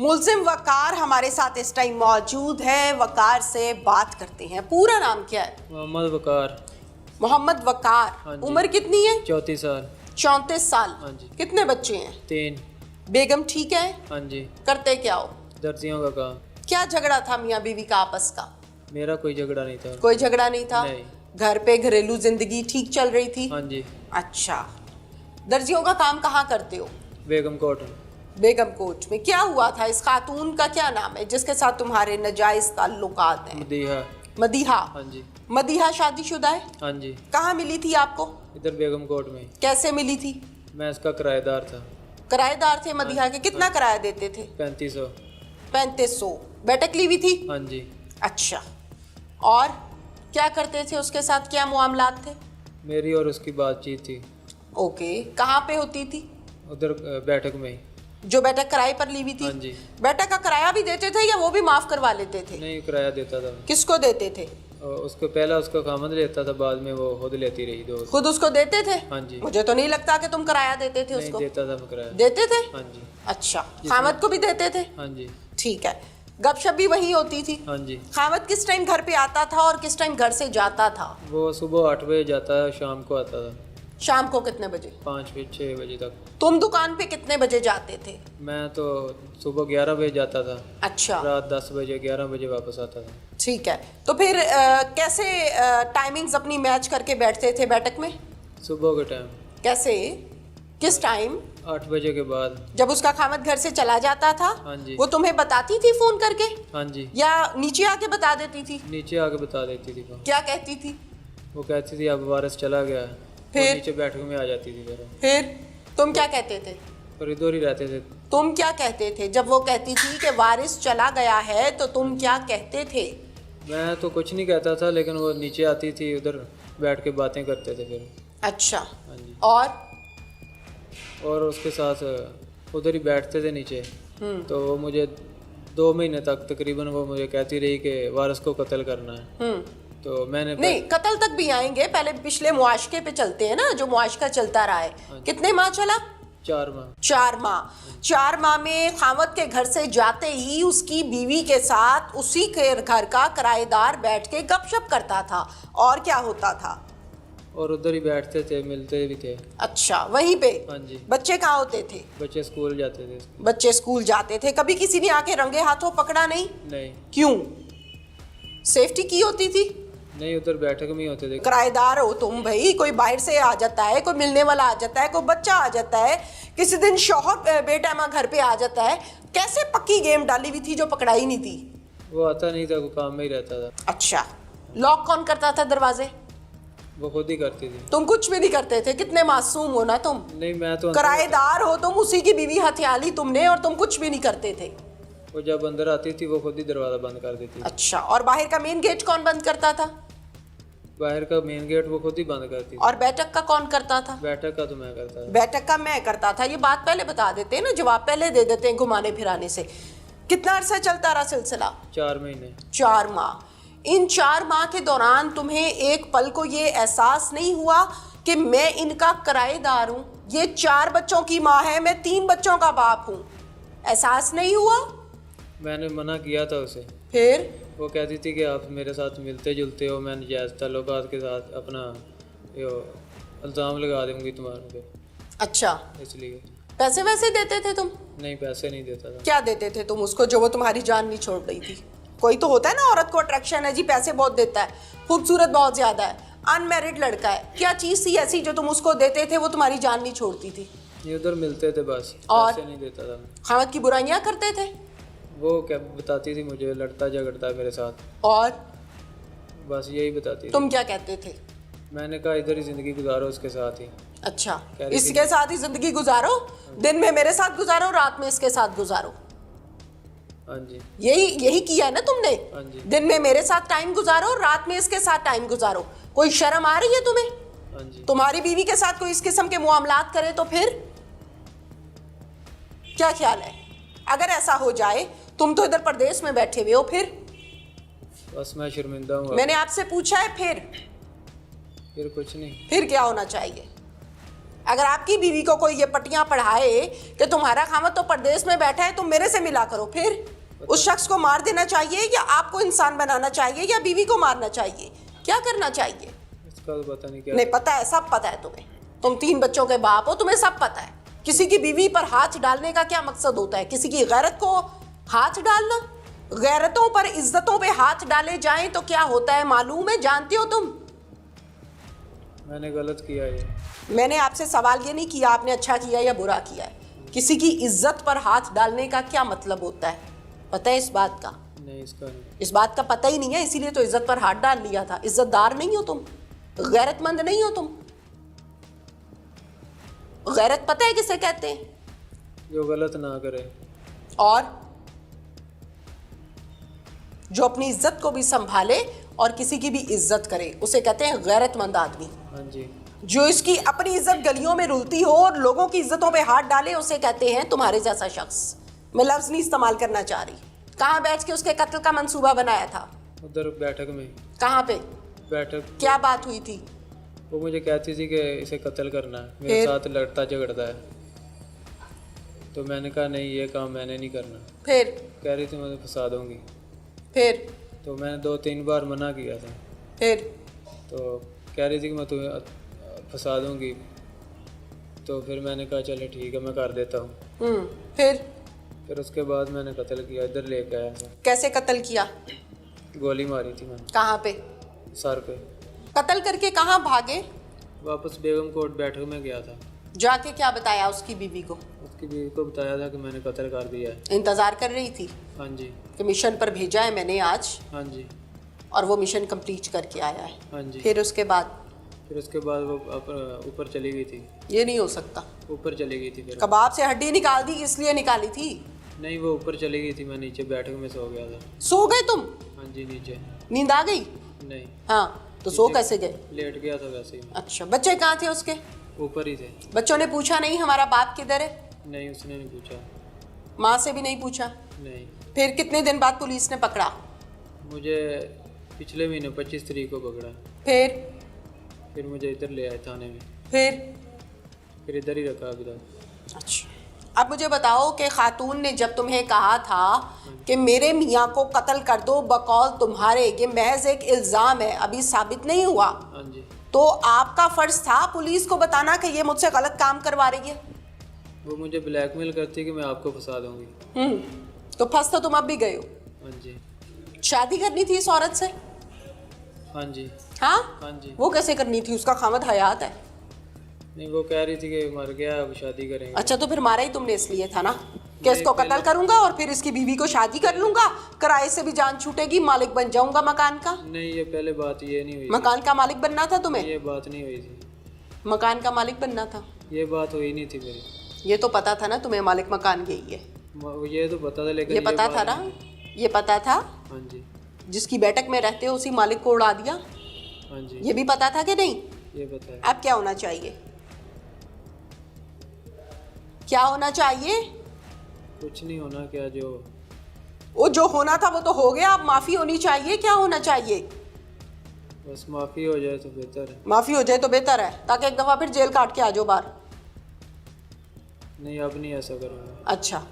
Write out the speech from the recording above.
मुल्जिम वकार हमारे साथ इस टाइम मौजूद है। वकार से बात करते हैं। पूरा नाम क्या है? मोहम्मद वकार। मोहम्मद वकार। हाँ जी। उम्र कितनी है? 34 साल। 34 साल। हाँ जी। कितने बच्चे हैं? 3। बेगम ठीक है? हाँ जी। करते क्या हो? दर्जियों का काम। क्या झगड़ा था मियाँ बीवी का आपस का? मेरा कोई झगड़ा नहीं था। कोई झगड़ा नहीं था? नहीं। घर पे घरेलू जिंदगी ठीक चल रही थी? हाँ जी। अच्छा, दर्जियों का काम कहाँ करते हो? बेगम कोट। बेगम कोट में। क्या हुआ था? इस खातून का क्या नाम है जिसके साथ तुम्हारे नाजायज ताल्लुकात हैं? मदीहा। मदीहा। हाँ जी। मदीहा शादीशुदा है? हाँ जी। कहाँ मिली थी आपको? इधर बेगम कोट में। कैसे मिली थी? मैं इसका किराएदार था। किराएदार थे मदीहा के? कितना किराया देते थे? 3500। 3500। बैठक ली हुई थी? हाँ जी। अच्छा, और क्या करते थे उसके साथ? क्या मुआमलात थे? मेरी और उसकी बातचीत थी। ओके, कहाँ पे होती थी? उधर बैठक में ही। जो बैठक किराए पर ली हुई थी? हाँ जी। बैठक का किराया भी देते थे या वो भी माफ करवा लेते थे? नहीं, किराया देता था। किसको देते थे? और उसको पहला उसका खामद लेता था, बाद में वो खुद लेती रही दो। खुद उसको देते थे? हाँ जी। मुझे तो नहीं लगता कि तुम किराया देते थे नहीं उसको। देता था मैं किराया। देते थे? हाँ जी। अच्छा, खामद को भी देते थे? हाँ जी। ठीक है। गपशप भी वही होती थी? हाँ जी। खामद किस टाइम घर पे आता था और किस टाइम घर से जाता था? वो सुबह 8 बजे जाता है, शाम को आता था शाम को कितने बजे? 5-6 बजे तक। तुम दुकान पे कितने बजे जाते थे? मैं तो सुबह 11 बजे जाता था, अच्छा, रात 10 बजे 11 बजे वापस आता था। ठीक है। तो फिर कैसे टाइमिंग्स अपनी मैच करके बैठते थे बैठक में? सुबह के टाइम। कैसे? किस टाइम? 8 बजे के बाद। जब उसका खामद घर से चला जाता था? हाँ जी। वो तुम्हें बताती थी फोन करके हाँ जी। या नीचे आके बता देती थी? नीचे आके बता देती थी वो। क्या कहती थी? वो कहती थी अब वारिस चला गया है। फिर? वो नीचे बैठक में आ जाती थी मेरा। फिर तुम क्या कहते थे? और इधर ही रहते थे। तुम क्या कहते थे जब वो कहती थी कि वारिस चला गया है? तो तुम क्या कहते थे? मैं तो कुछ नहीं कहता था, लेकिन वो नीचे आती थी, उधर बैठ के बातें करते थे फिर। अच्छा, हाँ जी। और उसके साथ उधर ही बैठते थे नीचे। तो वो मुझे 2 महीने तक तकरीबन वो मुझे कहती रही कि वारिस को कत्ल करना है। तो मैंने नहीं, कत्ल तक भी आएंगे, पहले पिछले मुआशके पे चलते हैं ना, जो मुआशका चलता रहा है। कितने माह चला? 4 माह। 4 माह। 4 माह में खामद के घर से जाते ही उसकी बीवी के साथ उसी के घर का किराएदार बैठ के गपशप करता था। और क्या होता था? और उधर ही बैठते थे, मिलते भी थे। अच्छा, वहीं पे? हाँ जी। बच्चे कहाँ होते थे? बच्चे स्कूल जाते थे। बच्चे स्कूल जाते थे। कभी किसी ने आके रंगे हाथों पकड़ा नहीं? नहीं। क्यों? सेफ्टी की होती थी? नहीं, उधर बैठक में ही होते थे। किराएदार हो तुम भाई, कोई बाहर से आ जाता है, कोई मिलने वाला आ जाता है, कोई बच्चा आ जाता है, किसी दिन शौहर बेटा घर पे आ जाता है। कैसे पक्की गेम डाली हुई थी जो पकड़ाई नहीं थी? वो आता नहीं था, वो काम में ही रहता था। अच्छा, लॉक कौन करता था दरवाजे? वो खुद ही करती थी। तुम कुछ भी नहीं करते थे? कितने मासूम हो ना तुम। नहीं, मैं तो किराएदार हो तुम, उसी की बीवी हथियाली तुमने, और तुम कुछ भी नहीं करते थे। वो जब अंदर आती थी वो खुद ही दरवाजा बंद कर देती थी। अच्छा, और बाहर का मेन गेट कौन बंद करता था? बाहर का मेन गेट वो खुद ही बंद करती थी। और बैठक का कौन करता था? बैठक का तो मैं करता था। बैठक का मैं करता था। ये बात पहले बता देते हैं ना, जवाब पहले दे देते हैं घुमाने फिराने से। कितना अरसा चलता रहा सिलसिला? 4 महीने। 4 माह। इन 4 माह के दौरान तुम्हें एक पल को ये एहसास नहीं हुआ कि मैं इनका किराएदार हूँ? ये 4 बच्चों की माँ है, मैं 3 बच्चों का बाप हूँ। एहसास नहीं हुआ? मैंने मना किया था उसे। फिर? वो कहती थी कि आप मेरे साथ मिलते जुलते हो, मैं नाजायज़ ताल्लुकात के साथ अपना यो इल्ज़ाम लगा दूंगी तुम्हारे पे। अच्छा, इसलिए। पैसे वैसे देते थे तुम? नहीं, पैसे नहीं देता था। क्या देते थे तुम उसको जो वो तुम्हारी जान नहीं छोड़ रही थी? कोई तो होता है ना, औरत को अट्रैक्शन है जी, पैसे बहुत देता है, खूबसूरत बहुत ज्यादा है, अनमैरिड लड़का है, क्या चीज थी ऐसी जो तुम उसको देते थे वो तुम्हारी जान नहीं छोड़ती थी? ये उधर मिलते थे बस, और पैसे नहीं देता था। खामद की बुराइयां करते थे? वो क्या बताती थी मुझे, लड़ता झगड़ता है मेरे साथ, और बस यही बताती थी। तुम क्या कहते थे? मैंने कहा इधर ही जिंदगी गुजारो उसके साथ ही। अच्छा, इसके साथ ही जिंदगी गुजारो, दिन में मेरे साथ गुजारो, रात में इसके साथ गुजारो। हाँ जी। यही किया है ना तुमने? हाँ जी। दिन में मेरे साथ टाइम गुजारो, रात में इसके साथ टाइम गुजारो। कोई शर्म आ रही है तुम्हें? हाँ जी। तुम्हारी बीवी के साथ कोई इस किस्म के मुआमलात करे तो फिर क्या ख्याल है? अगर ऐसा हो जाए, तुम तो इधर प्रदेश में बैठे हुए हो, फिर? बस मैं शर्मिंदा हूँ। मैंने आपसे पूछा है, फिर कुछ नहीं। फिर क्या होना चाहिए? अगर आपकी बीवी को कोई ये पट्टियां पढ़ाए कि तुम्हारा खामद तो परदेश में बैठा है, तुम मेरे से मिला करो, फिर उस शख्स को मार देना चाहिए या आपको इंसान बनाना चाहिए या बीवी को मारना चाहिए? क्या करना चाहिए? इसका तो पता नहीं क्या। नहीं पता है, सब पता है तुम्हें। तुम 3 बच्चों के बाप हो, तुम्हें सब पता है। किसी की बीवी पर हाथ डालने का क्या मकसद होता है? किसी की गैरत को हाथ डालना? गैरतों पर, इज्जतों पे हाथ डाले जाएं तो क्या होता है मालूम है? जानती हो तुम? मैंने गलत किया ये। मैंने आपसे सवाल ये नहीं किया आपने अच्छा किया या बुरा किया है। किसी की इज्जत पर हाथ डालने का क्या मतलब होता है? पता है इस बात का? नहीं, इसका नहीं। इस बात का पता ही नहीं है, इसीलिए तो इज्जत पर हाथ डाल लिया था। इज्जतदार नहीं हो तुम, गैरतमंद नहीं हो तुम। गैरत पता है किसे कहते हैं? जो गलत ना करे और जो अपनी इज्जत को भी संभाले और किसी की भी इज्जत करे, उसे कहते हैं गैरतमंद आदमी। हाँ जी। जो इसकी अपनी इज्जत गलियों में रुलती हो और लोगों की इज्जतों पे हाथ डाले, उसे कहते हैं तुम्हारे जैसा शख्स। मैं लफ्ज नहीं इस्तेमाल करना चाह रही। कहाँ बैठ के उसके कत्ल का मंसूबा बनाया था? उधर बैठक में। कहाँ पे? बैठक। क्या बात हुई थी? वो मुझे कहती थी कि इसे कत्ल करना है, मेरे साथ लड़ता झगड़ता है। तो मैंने कहा नहीं, ये काम मैंने नहीं करना। फिर कह रही थी मैं फंसा दूंगी। फिर तो मैंने 2-3 बार मना किया था। फिर तो कह रही थी कि मैं तुम्हें फंसा दूंगी। तो फिर मैंने कहा चलो ठीक है, मैं कर देता हूँ। फिर उसके बाद मैंने कत्ल किया, इधर लेके आया था। कैसे कत्ल किया? गोली मारी थी मैंने कहाँ पे? सर पे। कत्ल करके कहाँ भागे? वापस बेगम कोर्ट बैठक में गया था। जाके क्या बताया उसकी बीवी को? उसकी बीवी को बताया था कि मैंने कत्ल कर दिया है। इंतजार कर रही थी हाँ जी। कि मिशन पर भेजा है मैंने आज, हाँ जी। और वो मिशन कंप्लीट करके आया है। हाँ जी। फिर उसके बाद वो ऊपर चली गई थी। ये नहीं हो सकता। ऊपर चली गई थी। फिर कबाब से हड्डी निकाल दी, इसलिए निकाली थी? नहीं, वो ऊपर चली गई थी, मैं नीचे बैठक में सो गया था। सो गए तुम? हाँ जी, नीचे। नींद आ गई? नहीं। हाँ, तो सो कैसे गए? लेट गया था वैसे ही। अच्छा, बच्चे कहाँ थे उसके? ऊपर ही थे। बच्चों ने पूछा नहीं हमारा बाप किधर है? नहीं, उसने नहीं पूछा। माँ से भी नहीं पूछा? नहीं। फिर कितने दिन बाद पुलिस ने पकड़ा? मुझे पिछले महीने 25 तारीख को पकड़ा। फिर मुझे इधर ले आए थाने में। फिर इधर ही रखा अभी तक। अच्छा, अब मुझे बताओ कि खातून ने जब तुम्हें कहा था कि मेरे मियाँ को कत्ल कर दो बकौल तुम्हारे, ये महज एक इल्ज़ाम है, अभी साबित नहीं हुआ, हाँ जी, तो आपका फर्ज था पुलिस को बताना कि ये मुझसे गलत काम करवा रही है? वो मुझे ब्लैकमेल करती कि मैं आपको फंसा दूंगी। तो फंस तो तुम अब भी गए हो। हाँ जी। शादी करनी थी इस औरत से? हाँ जी। हाँ? हाँ जी। वो कैसे करनी थी? उसका खामद हयात है। नहीं, वो कह रही थी कि मर गया, अब शादी करेंगे। अच्छा, तो फिर मारा ही तुमने इसलिए था ना कि इसको कत्ल करूंगा और फिर इसकी बीवी को शादी कर लूंगा, किराए से भी जान छूटेगी, मालिक बन जाऊंगा मकान का। नहीं, ये पहले बात ये नहीं हुई। मकान का मालिक बनना था तुम्हें? ये बात नहीं हुई थी। मकान का मालिक बनना था? ये बात हुई नहीं थी मेरी। ये तो पता था ना तुम्हें मालिक मकान यही है? ये तो पता था, लेकिन ये पता था ना? ये पता था? हाँ जी। जिसकी बैठक में रहते हो उसी मालिक को उड़ा दिया? हाँ जी। ये भी पता था कि नहीं? ये पता है। अब क्या होना चाहिए? क्या होना चाहिए? कुछ नहीं होना, क्या जो होना था वो तो हो गया, अब माफी होनी चाहिए। क्या होना चाहिए? बस माफी हो जाए तो बेहतर है। माफी हो जाए तो बेहतर है, ताकि एक दफा फिर जेल काट के आ जाओ बाहर। नहीं, अब नहीं ऐसा करूँगा। अच्छा।